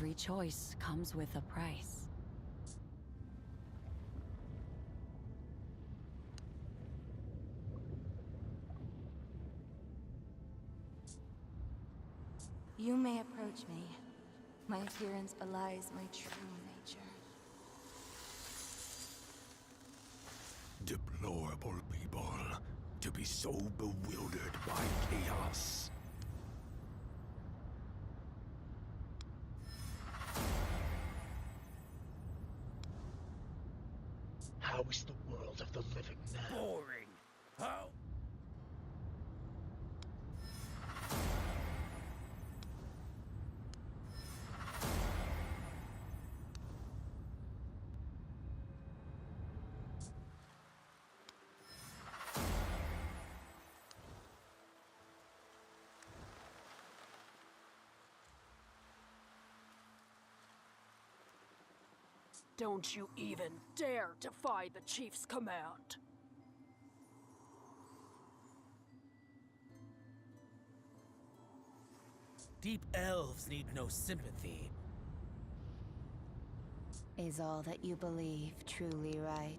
Every choice comes with a price. You may approach me. My appearance belies my true nature. Deplorable people, to be so bewildered by chaos. How is the world of the living now? Boring. How? Don't you even dare defy the chief's command! Deep elves need no sympathy. Is all that you believe truly right?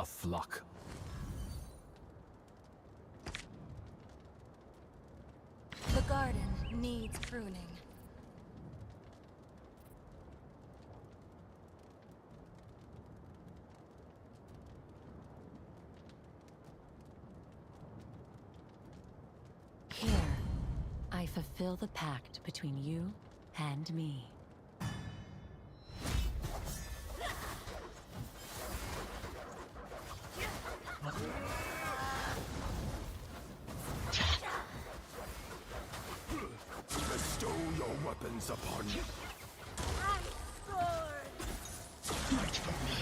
A flock. The garden needs pruning. Here, I fulfill the pact between you and me. Bestow your weapons upon me. Fight for me.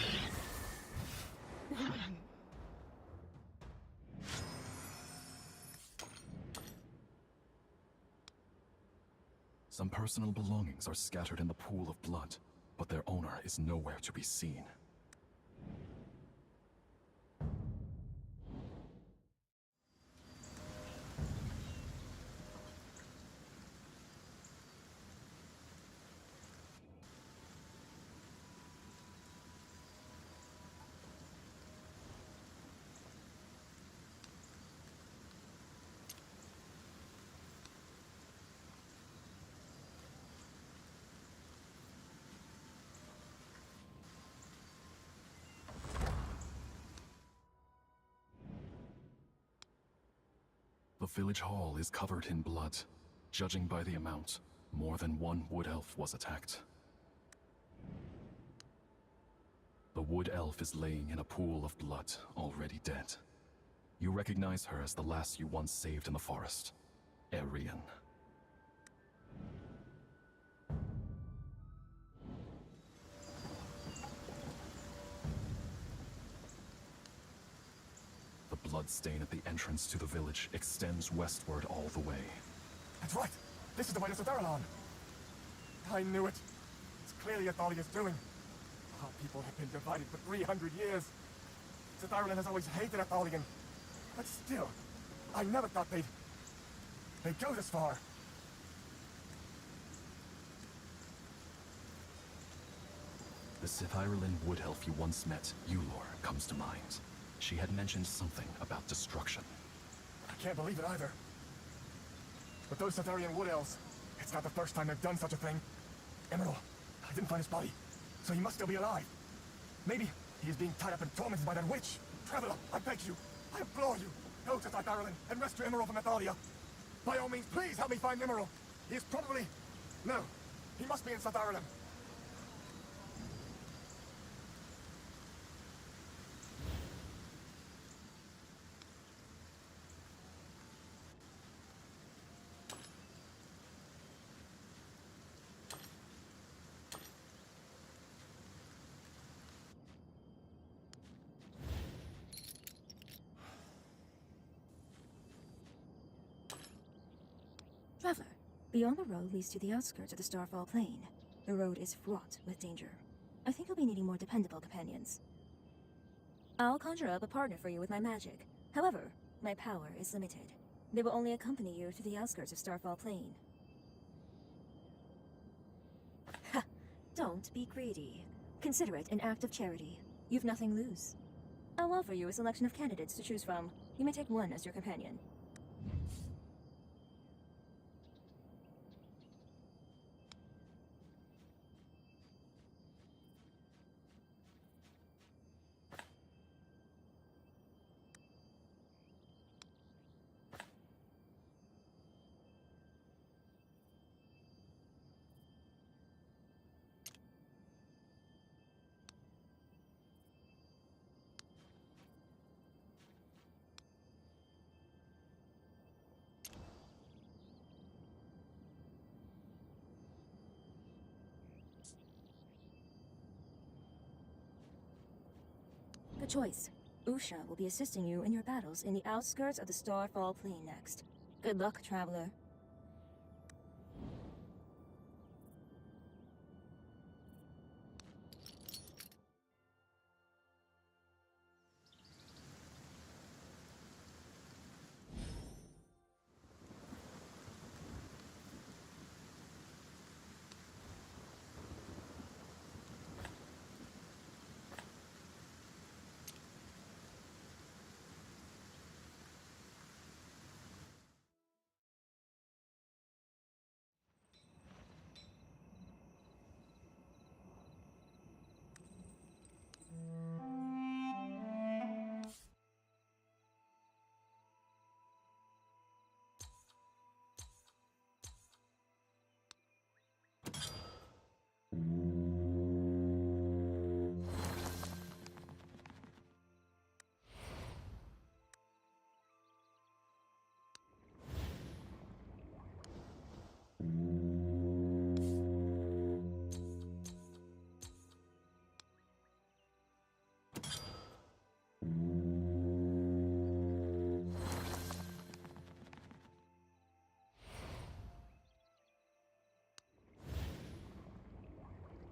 Some personal belongings are scattered in the pool of blood, but their owner is nowhere to be seen. The village hall is covered in blood. Judging by the amount, more than one wood elf was attacked. The wood elf is laying in a pool of blood, already dead. You recognize her as the lass you once saved in the forest, Arian. The blood stain at the entrance to the village extends westward all the way. That's right! This is the way to Sadarilon! I knew it! It's clearly Athalia's doing. Our people have been divided for 300 years. Sadarilon has always hated Athalian. But still, I never thought they'd go this far. The Sithirelin wood elf you once met, Eulor, comes to mind. She had mentioned something about destruction. I can't believe it either. But those Sitharian wood elves, it's not the first time they've done such a thing. Emerald, I didn't find his body, so he must still be alive. Maybe he is being tied up and tormented by that witch. Traveler, I beg you, I implore you, go to Sithirelin and rescue Emerald from Athalia. By all means, please help me find Emerald. He is probably... No, he must be in Sithirelin. Trevor, Beyond the road leads to the outskirts of the Starfall Plain. The road is fraught with danger. I think you'll be needing more dependable companions. I'll conjure up a partner for you with my magic. However, my power is limited. They will only accompany you to the outskirts of Starfall Plain. Ha! Don't be greedy. Consider it an act of charity. You've nothing to lose. I'll offer you a selection of candidates to choose from. You may take one as your companion. Good choice. Usha will be assisting you in your battles in the outskirts of the Starfall Plain next. Good luck, traveler.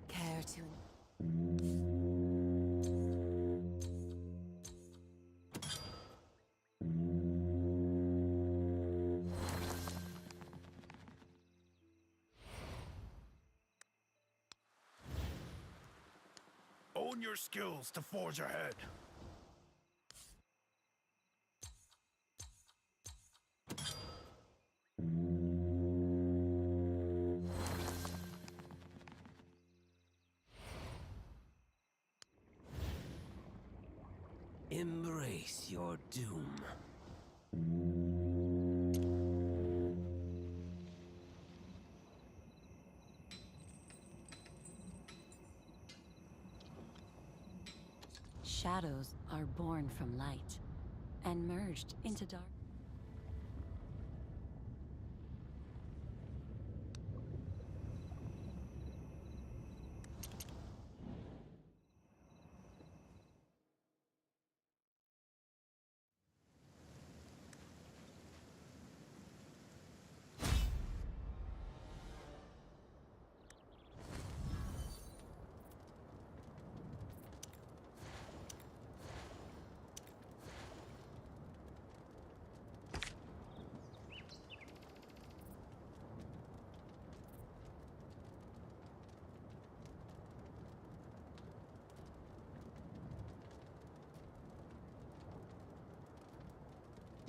Care to... Own your skills to forge ahead. Embrace your doom. Shadows are born from light and merged into dark.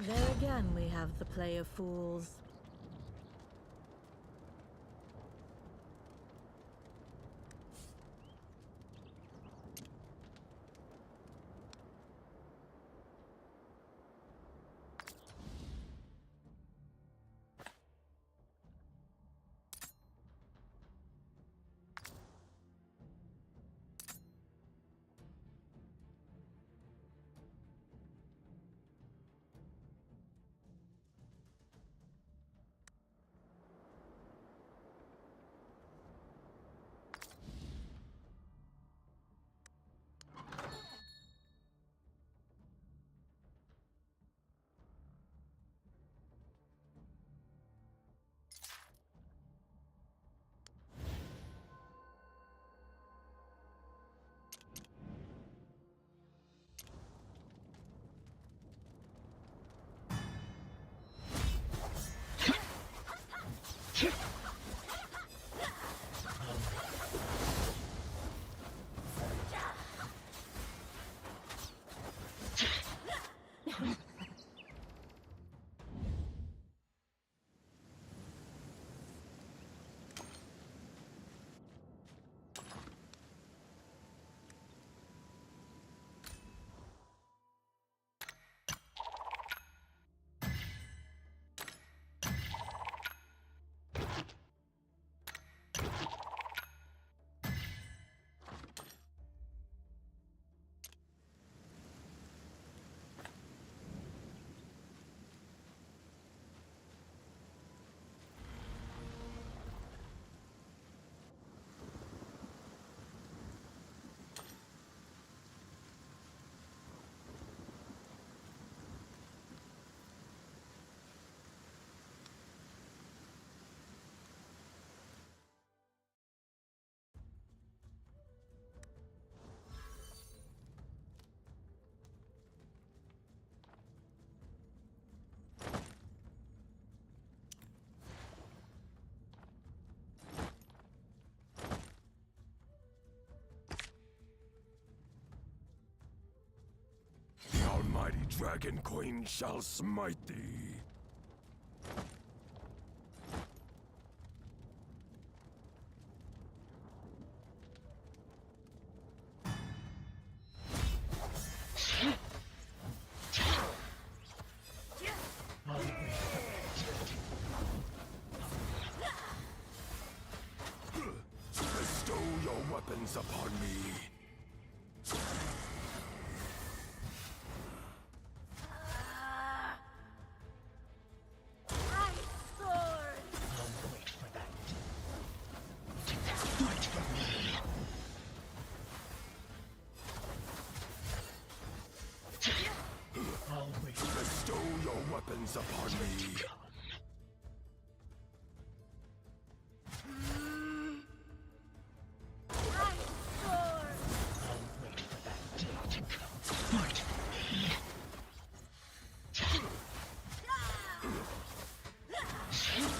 There again we have the play of fools. Dragon Queen shall smite thee. Bestow your weapons upon me. Bestow your weapons upon me.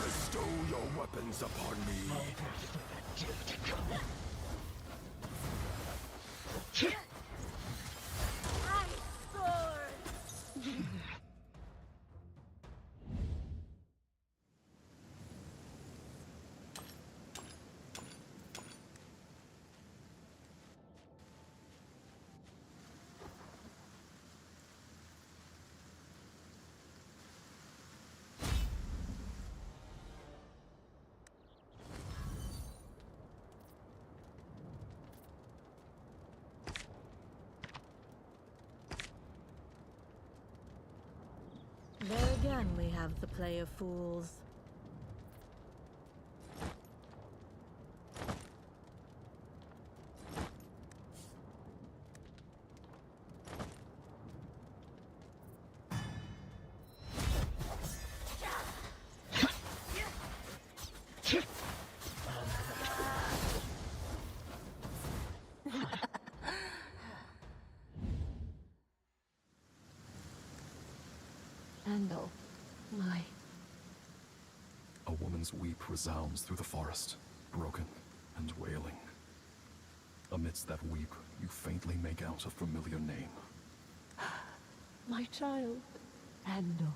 Bestow your weapons upon me. There again we have the play of fools. Handle my... A woman's weep resounds through the forest, broken and wailing. Amidst that weep, you faintly make out a familiar name. My child. Handle.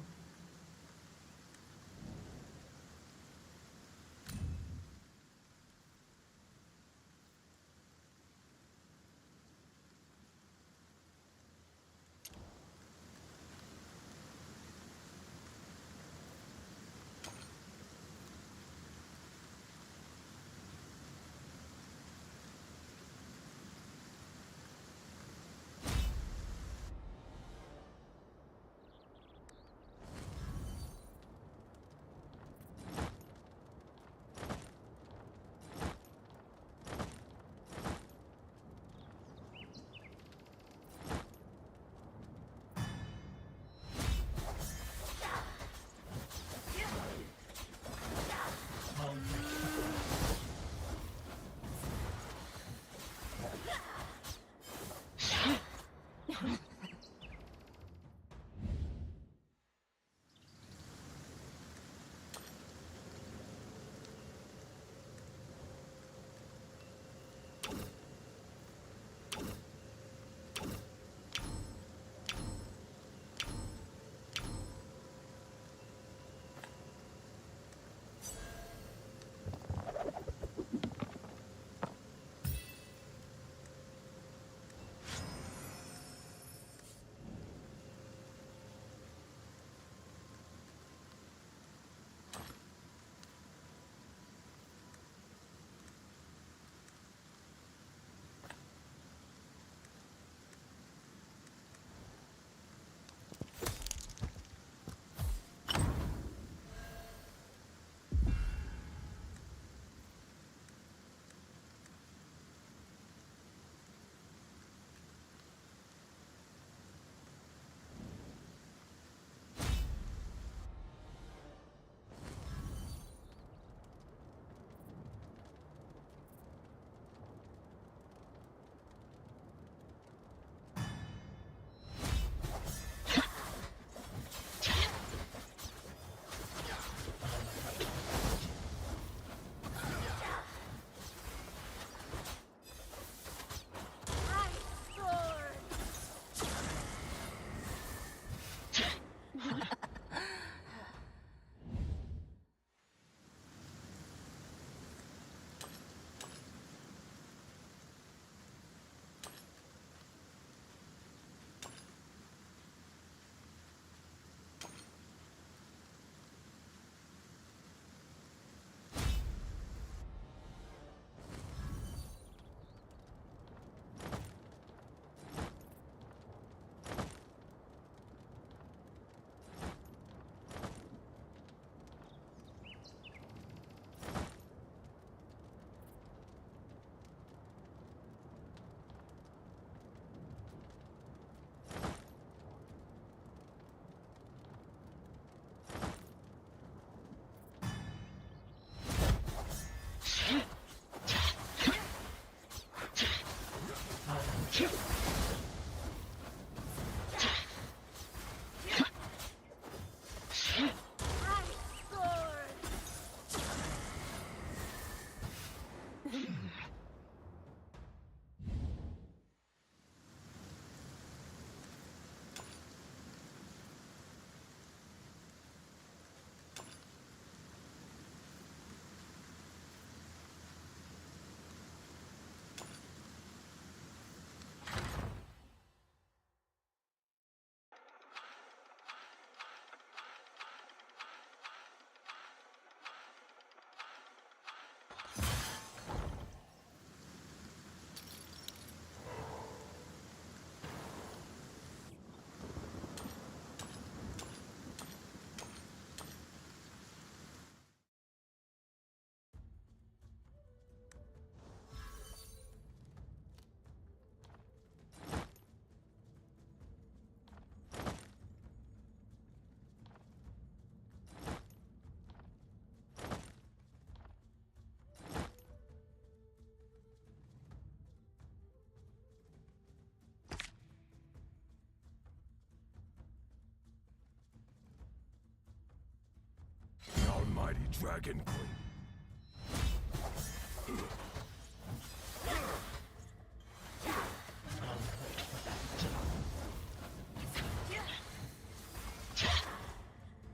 Dragon Queen.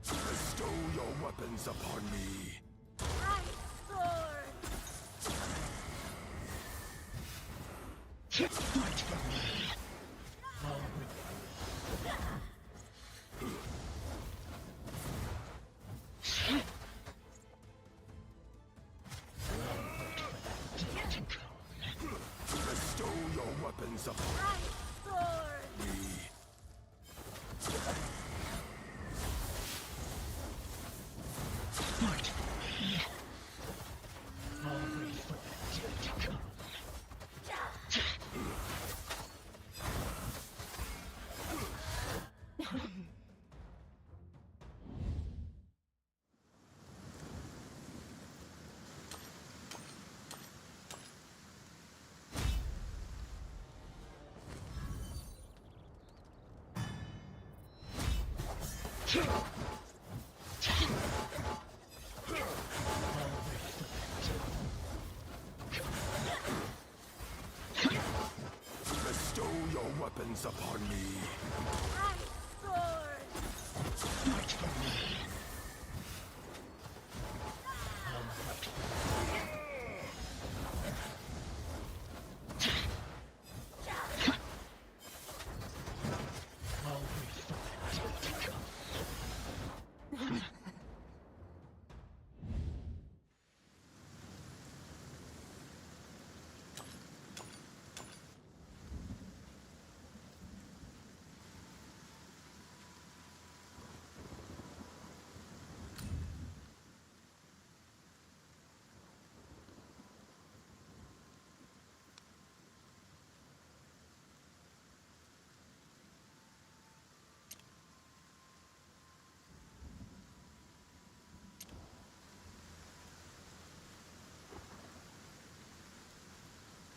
Bestow your weapons upon me. Fight for me. Bestow your weapons upon me. Fight for me. I'll wait for the day to come. Bestow your weapons upon me. Fight for me. I'll wait for the day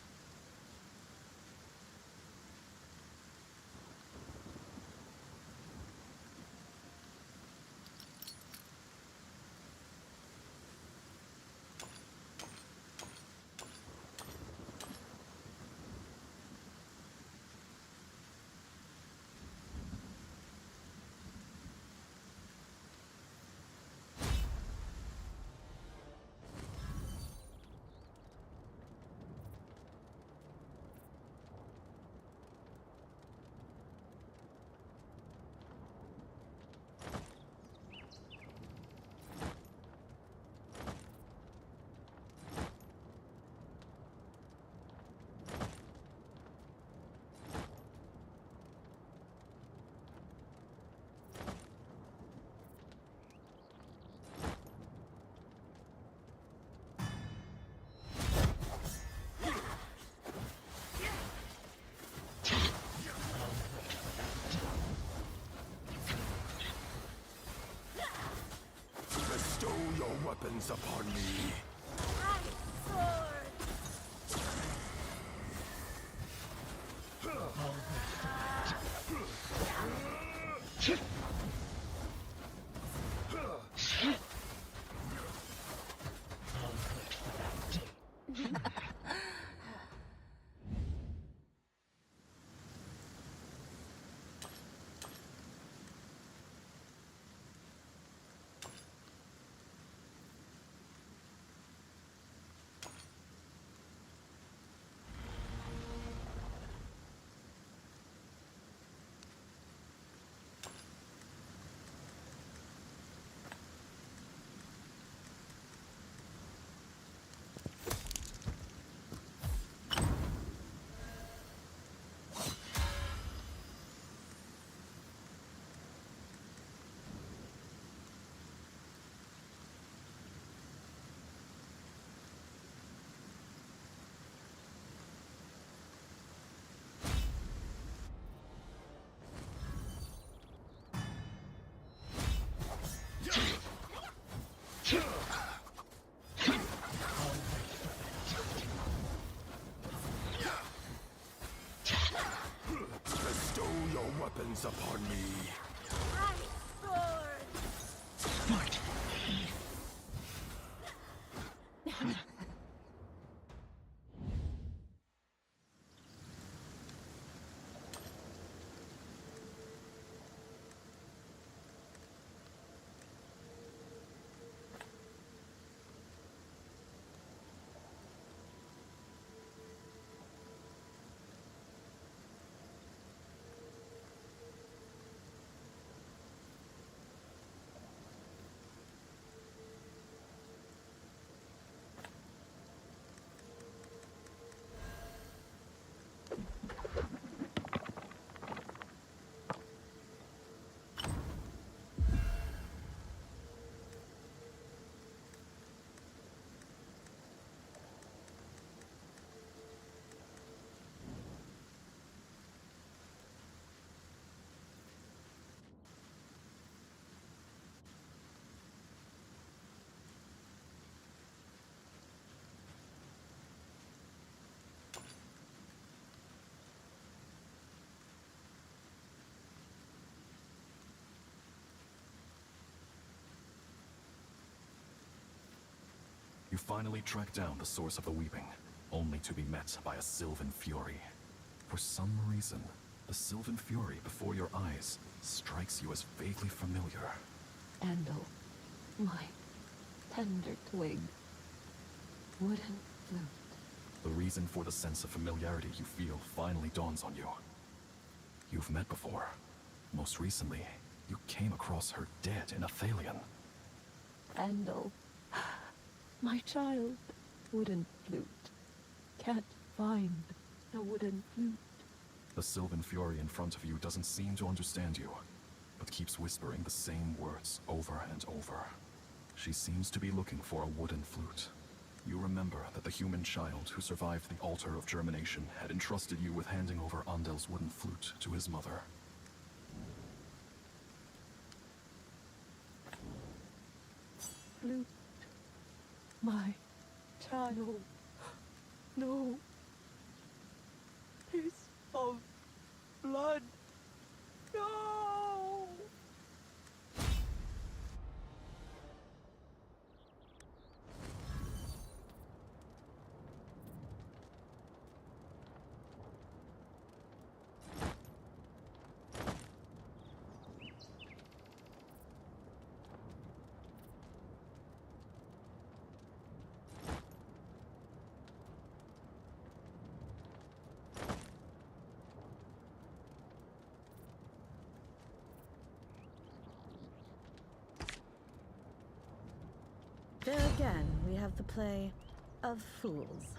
to come. Bestow your weapons upon me. Bestow your weapons upon me. Fight for me. finally track down the source of the weeping, only to be met by a Sylvan Fury. For some reason, the Sylvan Fury before your eyes strikes you as vaguely familiar. Andal, my tender twig, wooden flute. The reason for the sense of familiarity you feel finally dawns on you. You've met before. Most recently, you came across her dead in Athalion. Andal, my child, wooden flute. Can't find the wooden flute. The Sylvan Fury in front of you doesn't seem to understand you, but keeps whispering the same words over and over. She seems to be looking for a wooden flute. You remember that the human child who survived the altar of germination had entrusted you with handing over Andal's wooden flute to his mother. Flute, my child, no piece of blood, no! There again, we have the play of fools.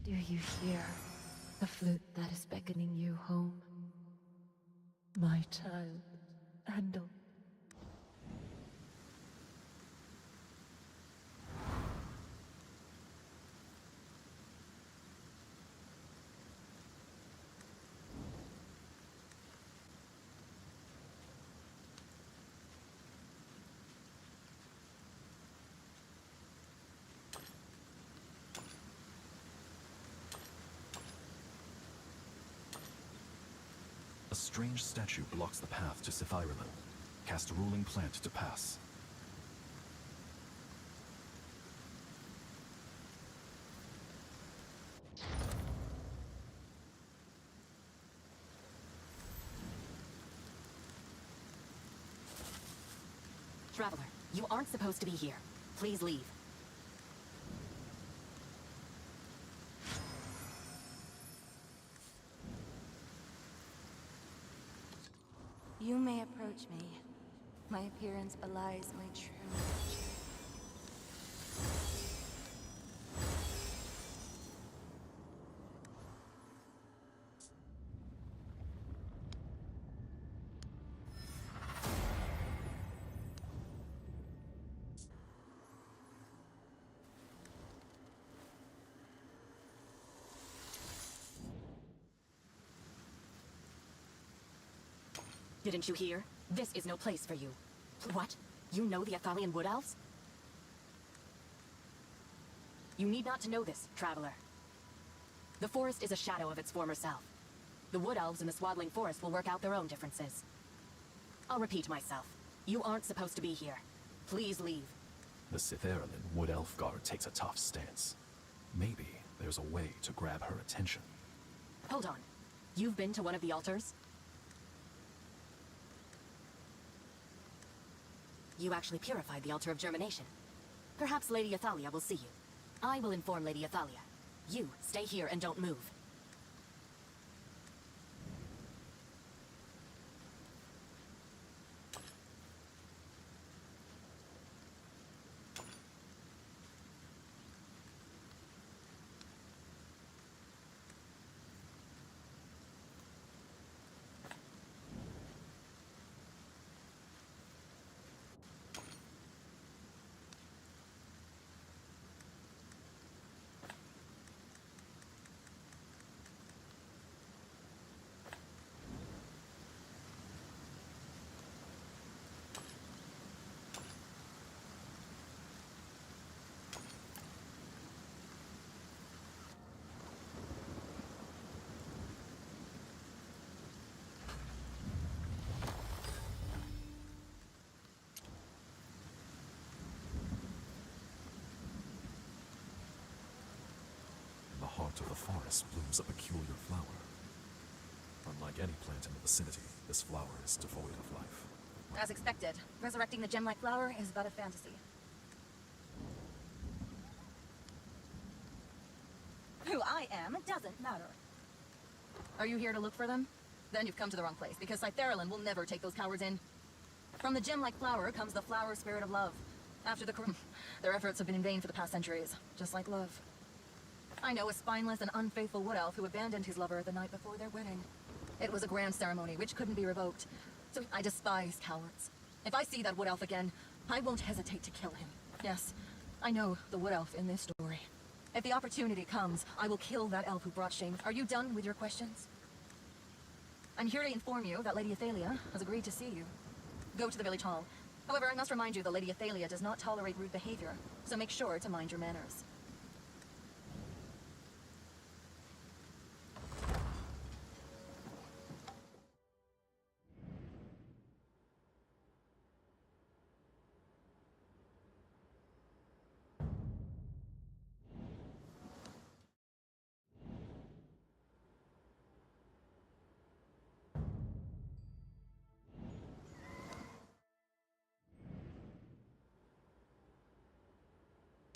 Do you hear the flute that is beckoning you home? My child, Andal. A strange statue blocks the path to Sithirelin. Cast ruling plant to pass. Traveler, you aren't supposed to be here. Please leave. You may approach me. My appearance belies my true nature. Didn't you hear? This is no place for you. What? You know the Athalion Wood Elves? You need not to know this, Traveler. The forest is a shadow of its former self. The Wood Elves in the Swaddling Forest will work out their own differences. I'll repeat myself. You aren't supposed to be here. Please leave. The Sithirelin Wood Elf Guard takes a tough stance. Maybe there's a way to grab her attention. Hold on. You've been to one of the altars? You actually purified the altar of germination. Perhaps Lady Athalia will see you. I will inform Lady Athalia. You, stay here and don't move. heart of the forest blooms a peculiar flower. Unlike any plant in the vicinity, this flower is devoid of life. As expected, resurrecting the gem-like flower is but a fantasy. Who I am doesn't matter. Are you here to look for them? Then you've come to the wrong place, because Cytheralin will never take those cowards in. From the gem-like flower comes the flower spirit of love. After the their efforts have been in vain for the past centuries, just like love. I know a spineless and unfaithful wood elf who abandoned his lover the night before their wedding. It was a grand ceremony, which couldn't be revoked. So I despise cowards. If I see that wood elf again, I won't hesitate to kill him. Yes, I know the wood elf in this story. If the opportunity comes, I will kill that elf who brought shame. Are you done with your questions? I'm here to inform you that Lady Athalia has agreed to see you. Go to the village hall. However, I must remind you that Lady Athalia does not tolerate rude behavior, so make sure to mind your manners.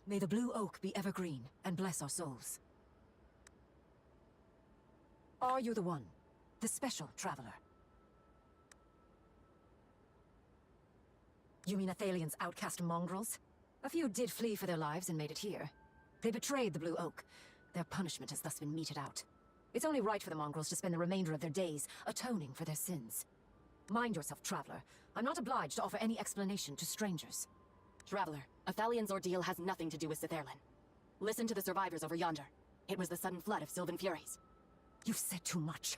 May the blue oak be evergreen and bless our souls. Are you the one? The special traveler? You mean Athalian's outcast mongrels? A few did flee for their lives and made it here. They betrayed the blue oak. Their punishment has thus been meted out. It's only right for the mongrels to spend the remainder of their days atoning for their sins. Mind yourself, traveler. I'm not obliged to offer any explanation to strangers. Traveler, Athalian's ordeal has nothing to do with Cytheralin. Listen to the survivors over yonder. It was the sudden flood of Sylvan Furies. You've said too much.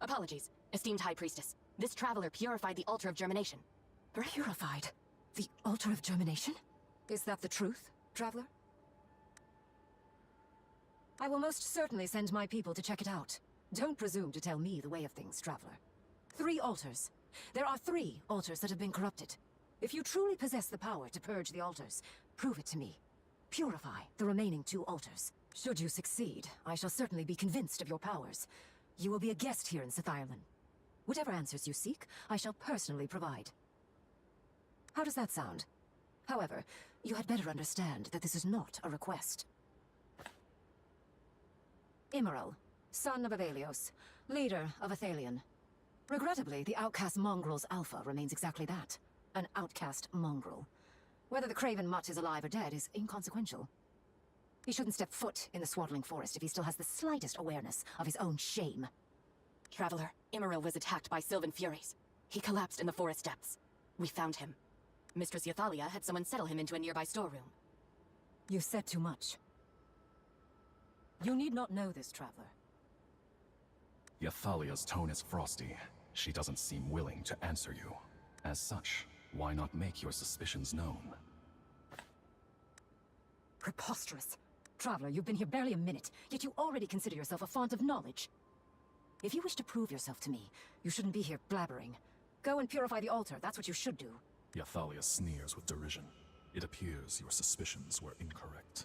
Apologies, esteemed High Priestess. This traveler purified the altar of germination. Purified? The altar of germination? Is that the truth, traveler? I will most certainly send my people to check it out. Don't presume to tell me the way of things, traveler. 3 altars. There are 3 altars that have been corrupted. If you truly possess the power to purge the altars, prove it to me. Purify the remaining 2 altars. Should you succeed, I shall certainly be convinced of your powers. You will be a guest here in Cytheralin. Whatever answers you seek, I shall personally provide. How does that sound? However, you had better understand that this is not a request. Immoral, son of Avelios, leader of Athalion. Regrettably, the outcast mongrel's alpha remains exactly that. An outcast mongrel. Whether the craven mutt is alive or dead is inconsequential. He shouldn't step foot in the swaddling forest if he still has the slightest awareness of his own shame. Traveler, Immoral was attacked by Sylvan Furies. He collapsed in the forest depths. We found him. Mistress Athalia had someone settle him into a nearby storeroom. You've said too much. You need not know this, traveler. Athalia's tone is frosty. She doesn't seem willing to answer you. As such, why not make your suspicions known? Preposterous. Traveler, you've been here barely a minute, yet you already consider yourself a font of knowledge. If you wish to prove yourself to me, you shouldn't be here blabbering. Go and purify the altar, that's what you should do. Athalia sneers with derision. It appears your suspicions were incorrect.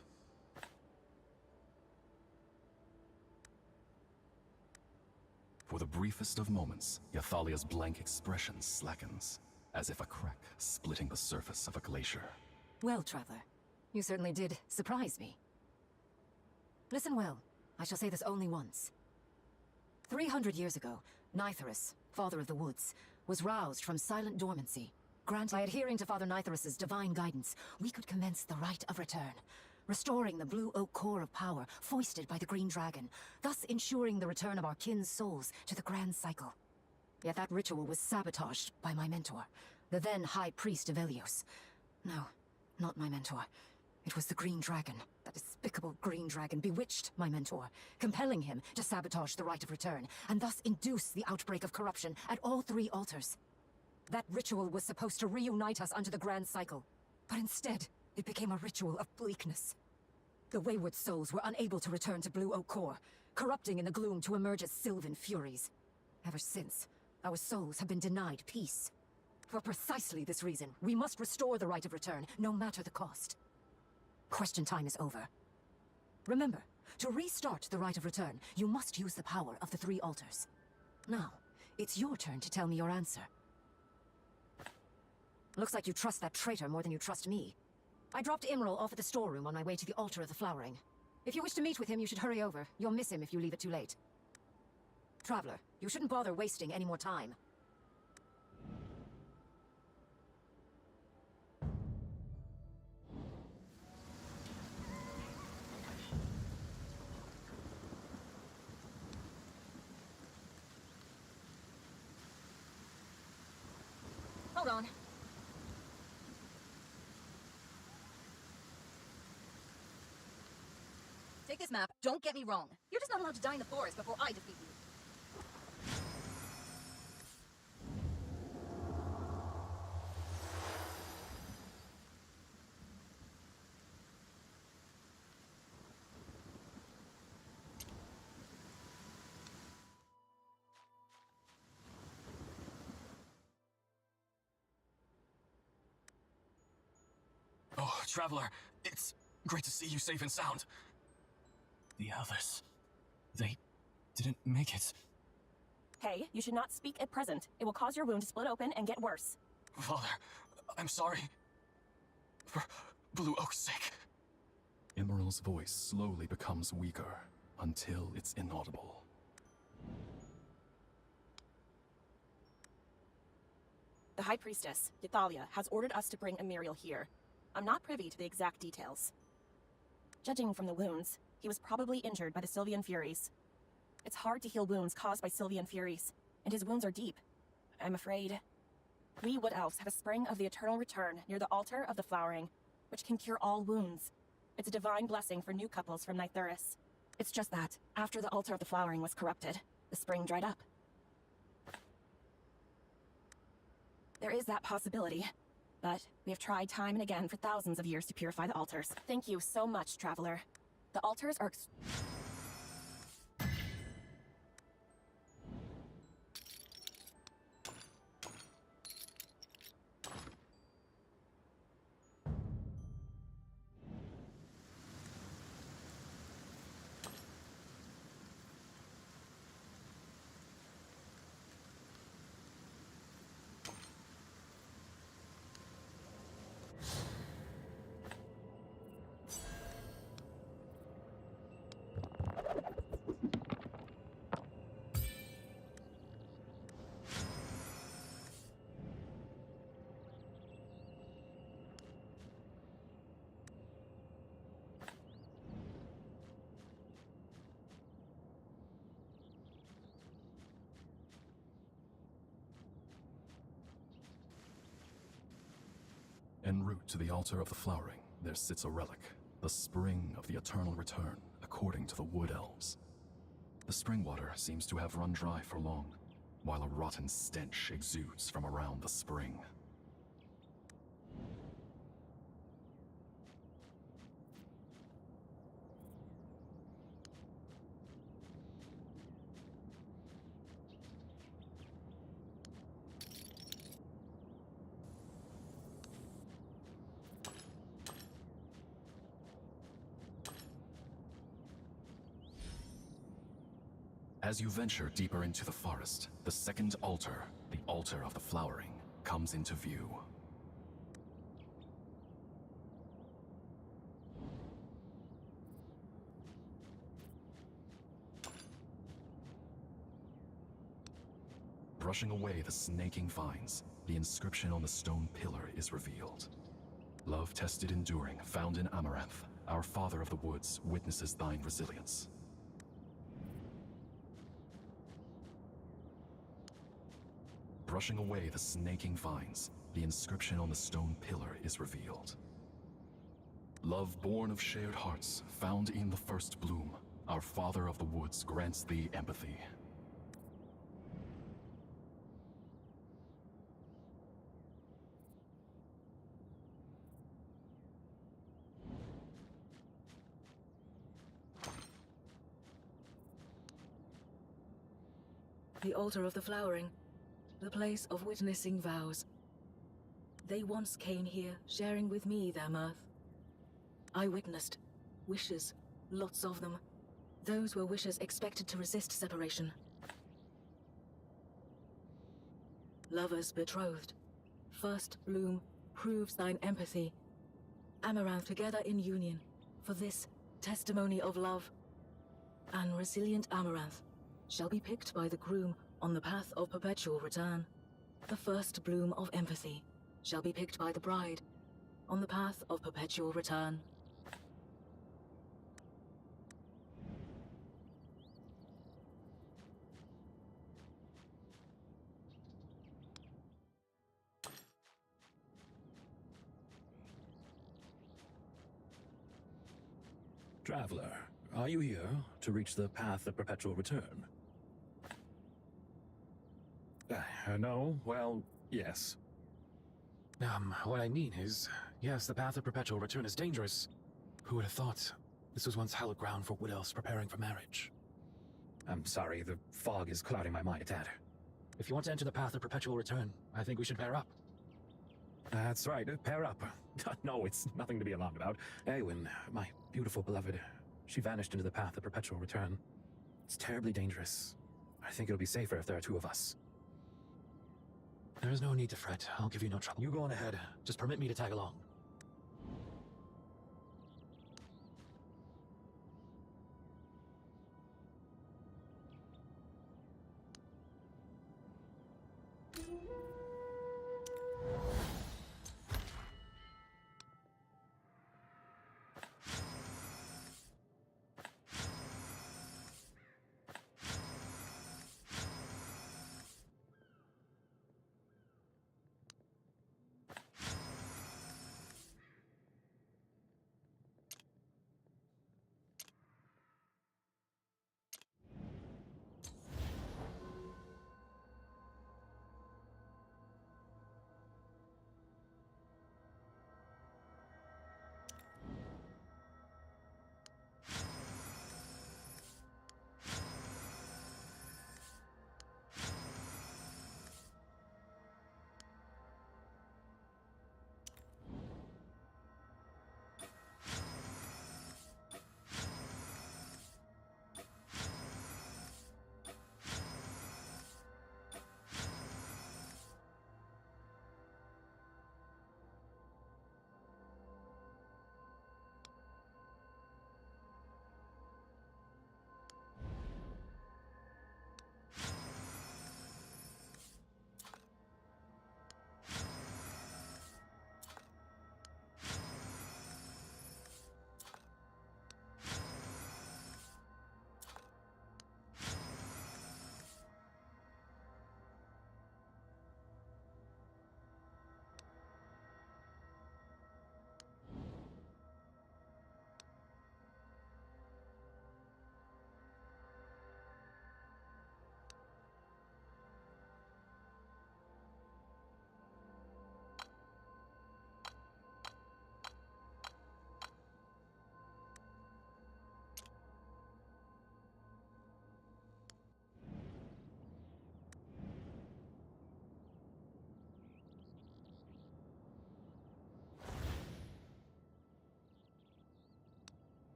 For the briefest of moments, Athalia's blank expression slackens, as if a crack splitting the surface of a glacier. Well, traveler, you certainly did surprise me. Listen well, I shall say this only once. 300 years ago, Nitharus, Father of the Woods, was roused from silent dormancy. Granted, by adhering to Father Nitharus's divine guidance, we could commence the rite of return, restoring the blue oak core of power foisted by the green dragon, thus ensuring the return of our kin's souls to the grand cycle. Yet that ritual was sabotaged by my mentor, the then High Priest of Elios. No, not my mentor. It was the green dragon. That despicable green dragon bewitched my mentor, compelling him to sabotage the rite of return, and thus induce the outbreak of corruption at all 3 altars. That ritual was supposed to reunite us under the grand cycle, but instead, it became a ritual of bleakness. The wayward souls were unable to return to Blue Oak Core, corrupting in the gloom to emerge as Sylvan Furies. Ever since, our souls have been denied peace. For precisely this reason, we must restore the rite of return, no matter the cost. Question time is over. Remember, to restart the Rite of Return, you must use the power of the 3 altars. Now, it's your turn to tell me your answer. Looks like you trust that traitor more than you trust me. I dropped Imral off at the storeroom on my way to the altar of the flowering. If you wish to meet with him, you should hurry over. You'll miss him if you leave it too late. Traveler, you shouldn't bother wasting any more time. Hold on. Take this map. Don't get me wrong. You're just not allowed to die in the forest before I defeat you. Oh, Traveler, it's great to see you safe and sound. The others, they didn't make it. Hey, you should not speak at present. It will cause your wound to split open and get worse. Father, I'm sorry. For Blue Oak's sake. Emerald's voice slowly becomes weaker until it's inaudible. The High Priestess, Ythalia, has ordered us to bring Emiriel here. I'm not privy to the exact details. Judging from the wounds, he was probably injured by the Sylvian Furies. It's hard to heal wounds caused by Sylvian Furies, and his wounds are deep. I'm afraid. We Wood Elves have a spring of the Eternal Return near the altar of the flowering, which can cure all wounds. It's a divine blessing for new couples from Nythuris. It's just that, after the altar of the flowering was corrupted, the spring dried up. There is that possibility, but we have tried time and again for thousands of years to purify the altars. Thank you so much, Traveler. The altars are En route to the altar of the flowering, there sits a relic, the spring of the eternal return, according to the Wood Elves. The spring water seems to have run dry for long, while a rotten stench exudes from around the spring. As you venture deeper into the forest, the second altar, the altar of the flowering, comes into view. Brushing away the snaking vines, the inscription on the stone pillar is revealed. Love-tested enduring, found in Amaranth, our father of the woods witnesses thine resilience. Brushing away the snaking vines, the inscription on the stone pillar is revealed. Love born of shared hearts, found in the first bloom, our father of the woods grants thee empathy. The altar of the flowering. The place of witnessing vows. They once came here, sharing with me their mirth. I witnessed wishes Lots of them. Those were wishes expected to resist separation. Lovers betrothed. First bloom proves thine empathy. Amaranth together in union, for this testimony of love. An resilient amaranth shall be picked by the groom on the path of perpetual return. The first bloom of empathy shall be picked by the bride on the path of perpetual return. Traveler, are you here to reach the path of perpetual return? No, well, yes. What I mean is, yes, the path of perpetual return is dangerous. Who would have thought this was once hallowed ground for wood elves preparing for marriage? I'm sorry, the fog is clouding my mind a tad. If you want to enter the path of perpetual return, I think we should pair up. That's right, pair up. No, it's nothing to be alarmed about. Eowyn, my beautiful beloved, she vanished into the path of perpetual return. It's terribly dangerous. I think it'll be safer if there are two of us. There is no need to fret. I'll give you no trouble. You go on ahead. Just permit me to tag along.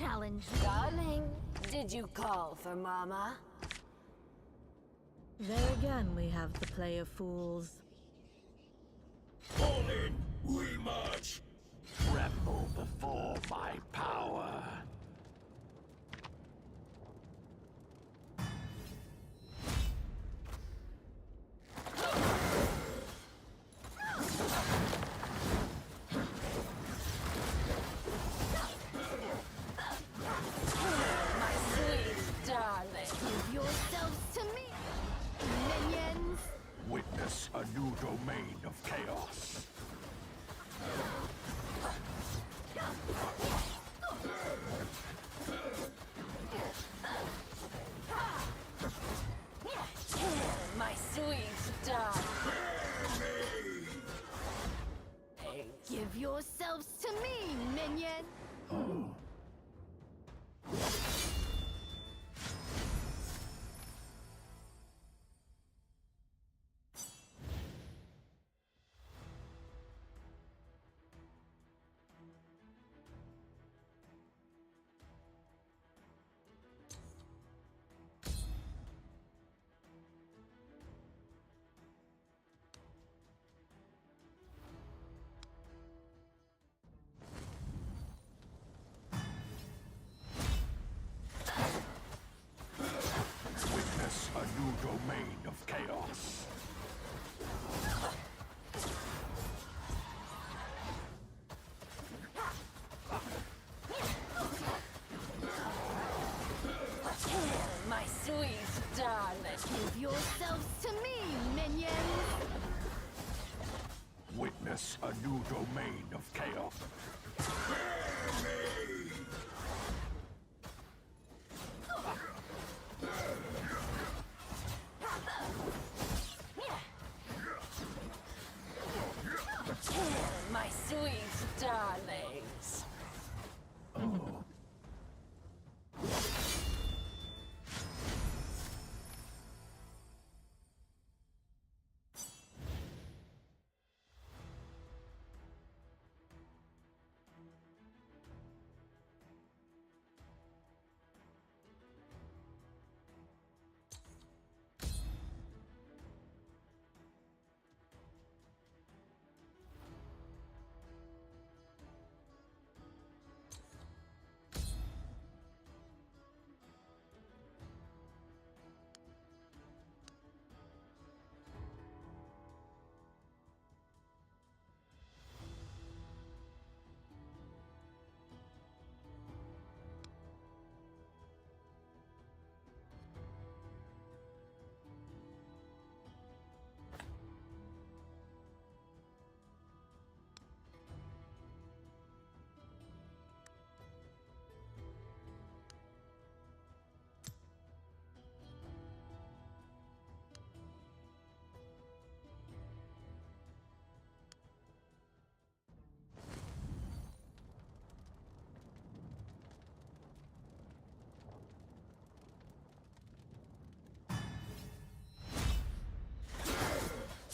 challenge me? Darling, did you call for Mama? There again we have the play of fools. Fall in, we march. Tremble before my power. My sweet darling. Give yourselves to me, minions! Witness a new domain of chaos. My sweet darling. Give yourselves to me, minion! Witness a new domain of chaos. My sweet darling. Give yourselves to me, minions! Witness a new domain of chaos. My sweet darlings.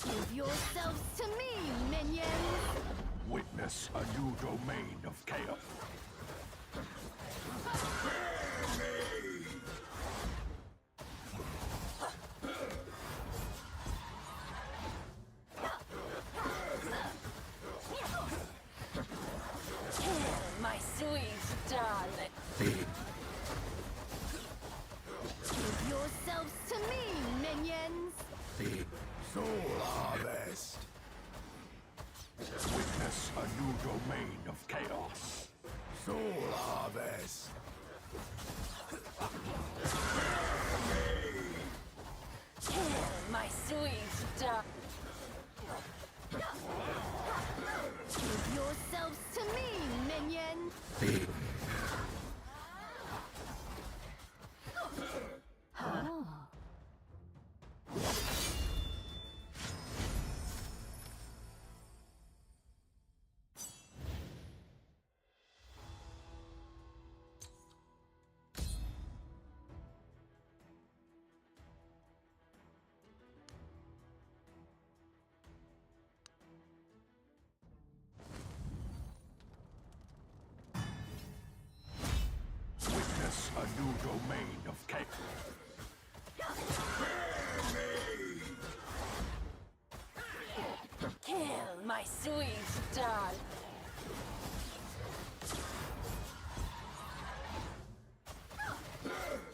Give yourselves to me, minions! Witness a new domain of chaos. My sweet darling. Give yourselves to me, minions! Soul harvest. Witness a new domain of chaos. Soul harvest. My sweet darling. Give yourselves to me, minions! Kill my sweet darling.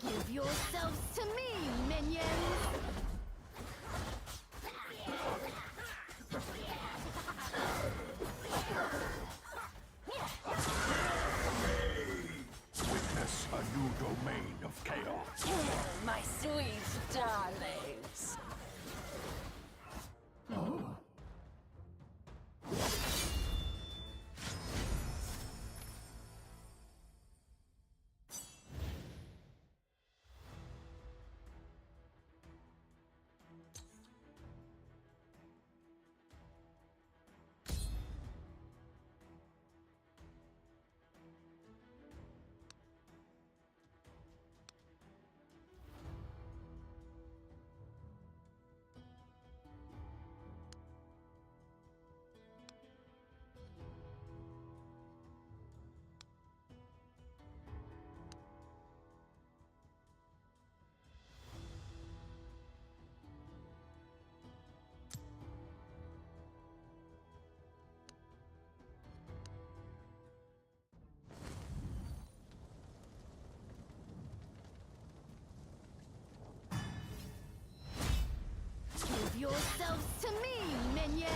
Give yourselves to me, minions! Witness a new domain of chaos. Kill my sweet darlings. Give yourselves to me, minions!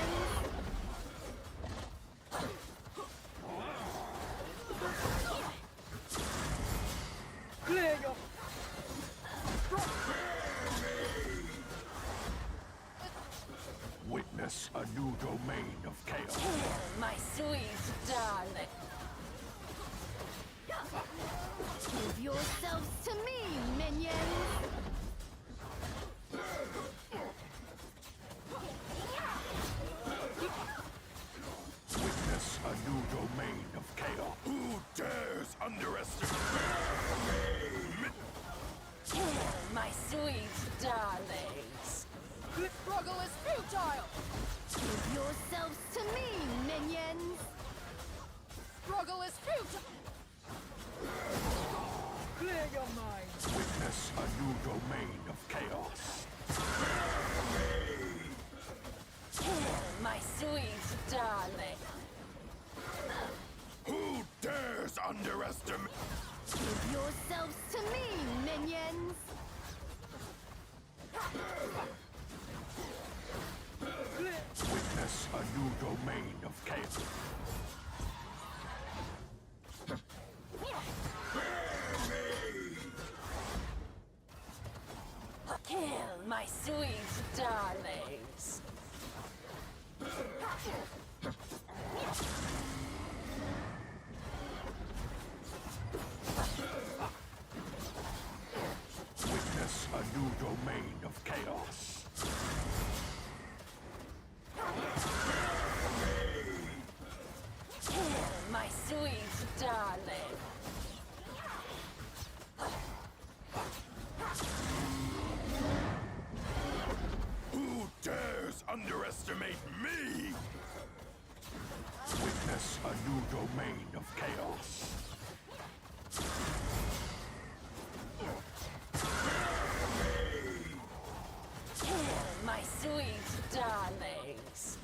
Clear your... Witness a new domain of chaos. Kill my sweet darling. Give yourselves to me, minions! Witness a new domain of chaos. Who dares underestimate me? Kill my sweet darlings. This struggle is futile! Give yourselves to me, minions! Struggle is futile! Clear your mind! Witness a new domain of chaos. Kill my sweet darling. Who dares underestimate? Give yourselves to me, minions! Witness a new domain of chaos. Kill my sweet darlings. Witness a new domain of chaos. Kill my sweet darling. Who dares underestimate me? Witness a new domain of chaos. Kill my sweet darlings.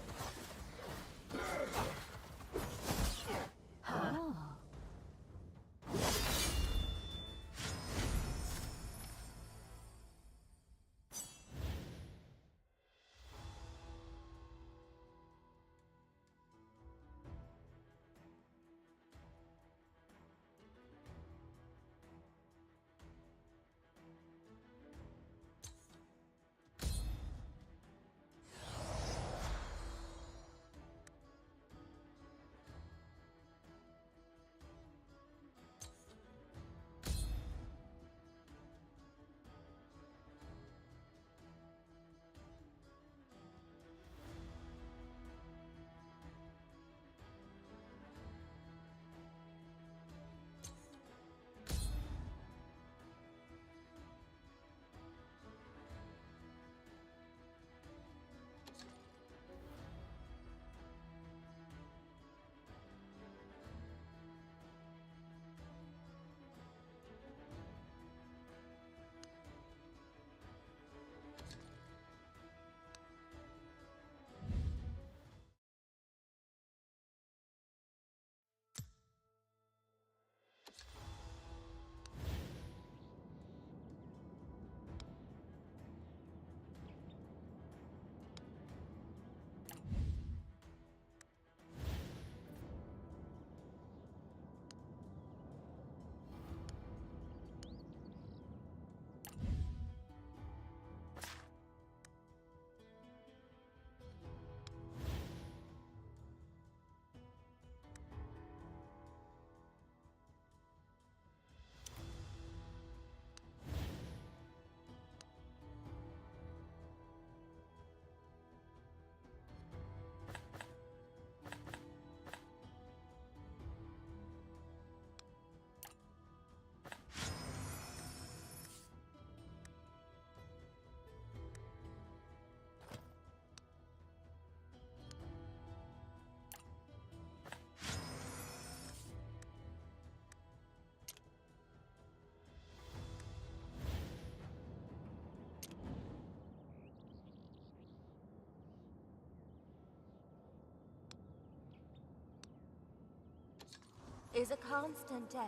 is a constant death,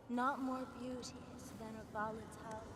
not more beauteous than a volatile.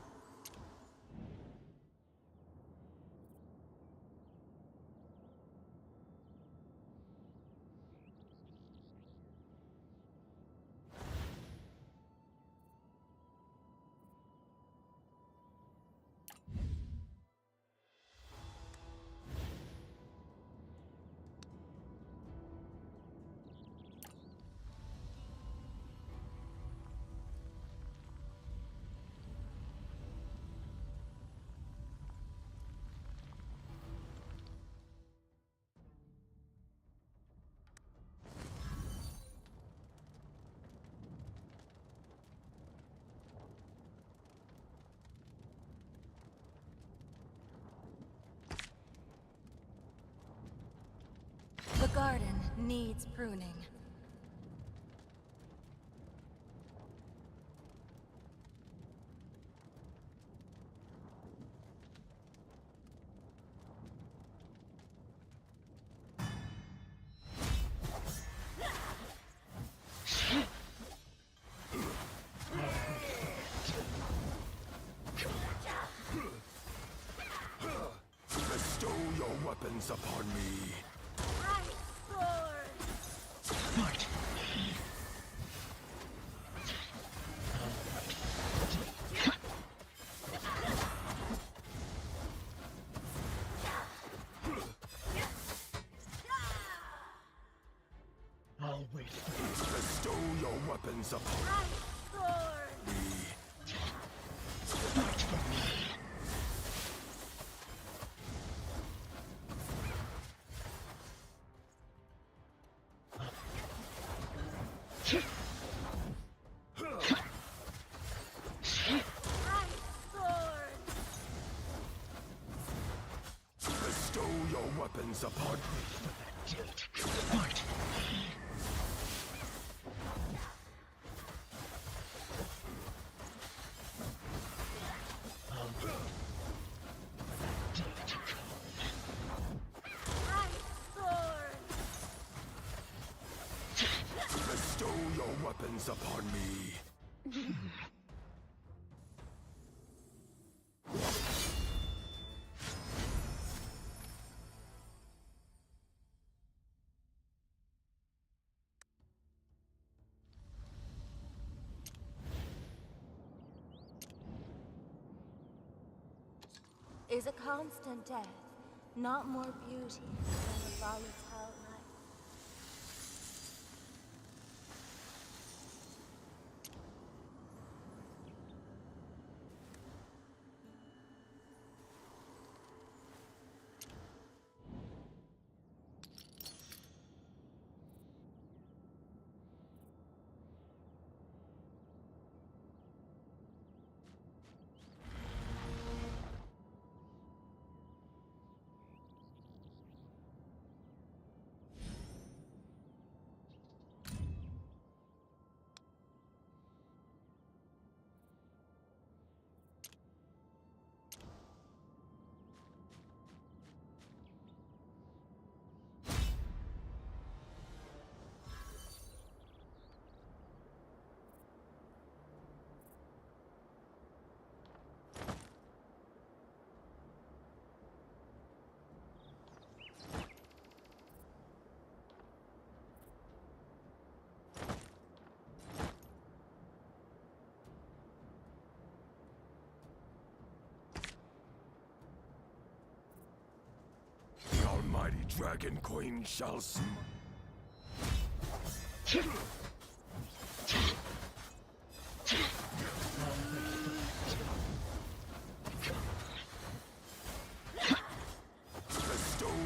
The garden needs pruning. Bestow your weapons upon me. I'll wait for you. Bestow your weapons upon me. Fight for me. Bestow your weapons upon me. Fight for me. Bestow your weapons upon me. Is a constant death, not more beauteous than a volatile life. The almighty Dragon Queen shall bestow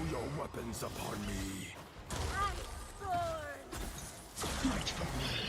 your weapons upon me. Fight for me.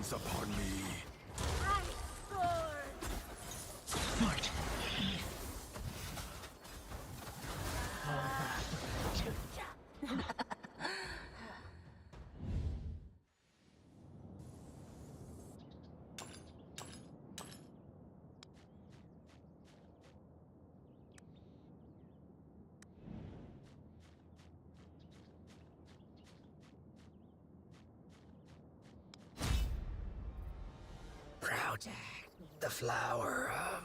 weapons upon me. Fight for me. Protect the flower of...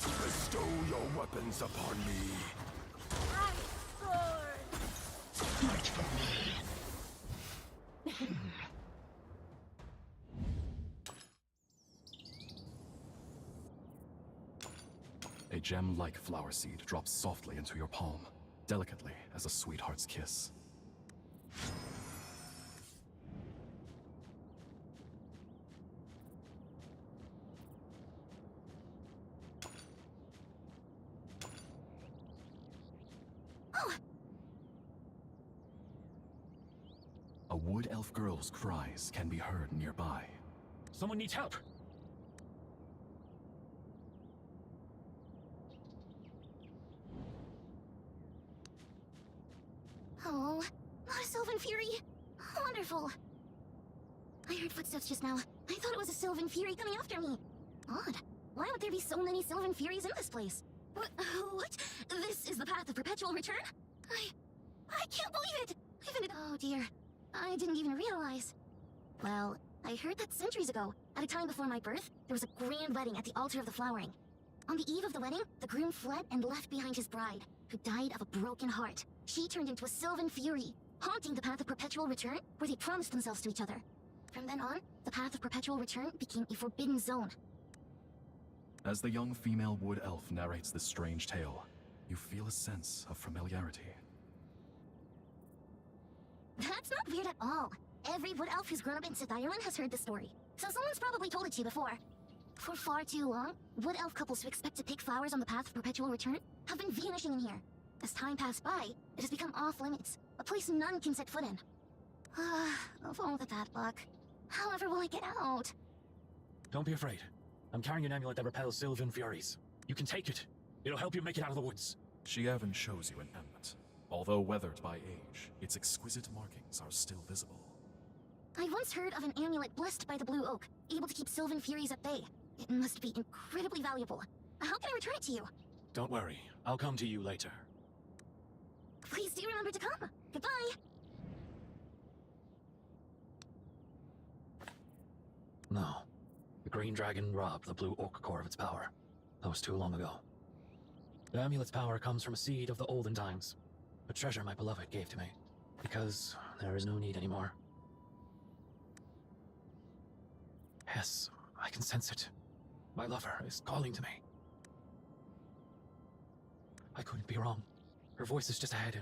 Bestow your weapons upon me. Fight for me. A gem-like flower seed drops softly into your palm, delicately as a sweetheart's kiss. A wood elf girl's cries can be heard nearby. Someone needs help! Oh, not a Sylvan Fury. Wonderful. I heard footsteps just now. I thought it was a Sylvan Fury coming after me. Odd. Why would there be so many Sylvan Furies in this place? What? This is the path of perpetual return? I can't believe it! Oh dear. I didn't even realize. Well, I heard that centuries ago, at a time before my birth, there was a grand wedding at the altar of the flowering. On the eve of the wedding, the groom fled and left behind his bride, who died of a broken heart. She turned into a Sylvan Fury, haunting the path of perpetual return, where they promised themselves to each other. From then on, the path of perpetual return became a forbidden zone. As the young female wood elf narrates this strange tale, you feel a sense of familiarity. That's not weird at all. Every wood elf who's grown up in Sith Ireland has heard this story, so someone's probably told it to you before. For far too long, wood elf couples who expect to pick flowers on the path of perpetual return have been vanishing in here. As time passed by, it has become off limits, a place none can set foot in. Of all the bad luck. However will I get out? Don't be afraid. I'm carrying an amulet that repels Sylvan Furies. You can take it. It'll help you make it out of the woods. Sheevan shows you an amulet. Although weathered by age, its exquisite markings are still visible. I once heard of an amulet blessed by the Blue Oak, able to keep Sylvan Furies at bay. It must be incredibly valuable. How can I return it to you? Don't worry. I'll come to you later. Please do remember to come. Goodbye. No. The Green Dragon robbed the Blue Oak core of its power. That was too long ago. The amulet's power comes from a seed of the olden times. A treasure my beloved gave to me. Because there is no need anymore. Yes, I can sense it. My lover is calling to me. I couldn't be wrong. Her voice is just ahead.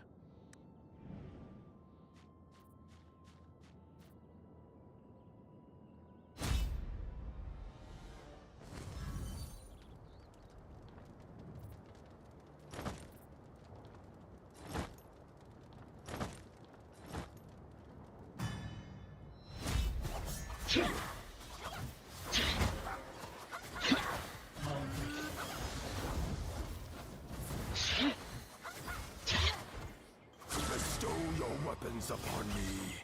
Bestow your weapons upon me.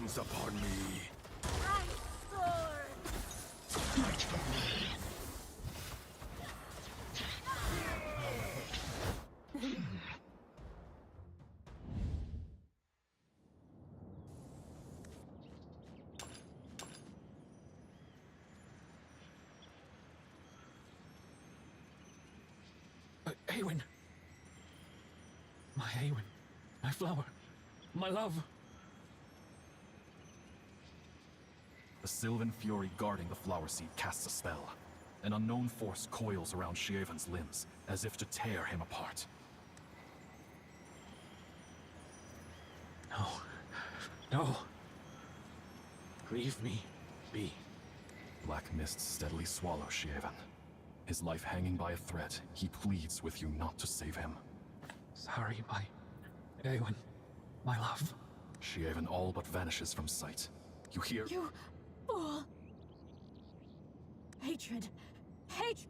weapons upon me. Ice sword! Fight for me. Eowyn. My Eowyn. My flower. My love. The Sylvan Fury guarding the flower seed casts a spell. An unknown force coils around Sheevan's limbs, as if to tear him apart. No. No. Leave me be. Black mists steadily swallow Sheevan. His life hanging by a thread, he pleads with you not to save him. Sorry, my Eowyn. My love. Sheevan all but vanishes from sight. You hear— You fool! Hatred. Hatred!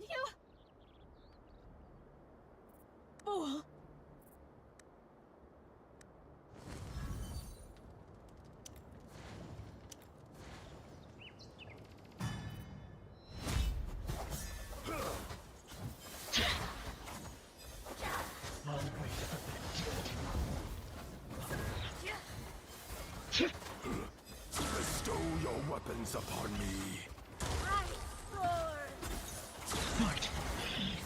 You fool! Bestow your weapons upon me. Ice sword! Fight for me.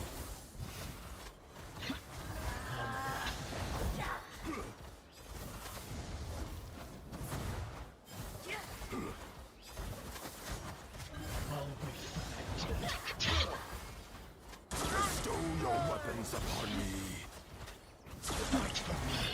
Bestow your weapons upon me. Fight for me.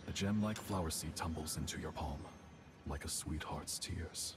A gem-like flower seed tumbles into your palm, like a sweetheart's tears.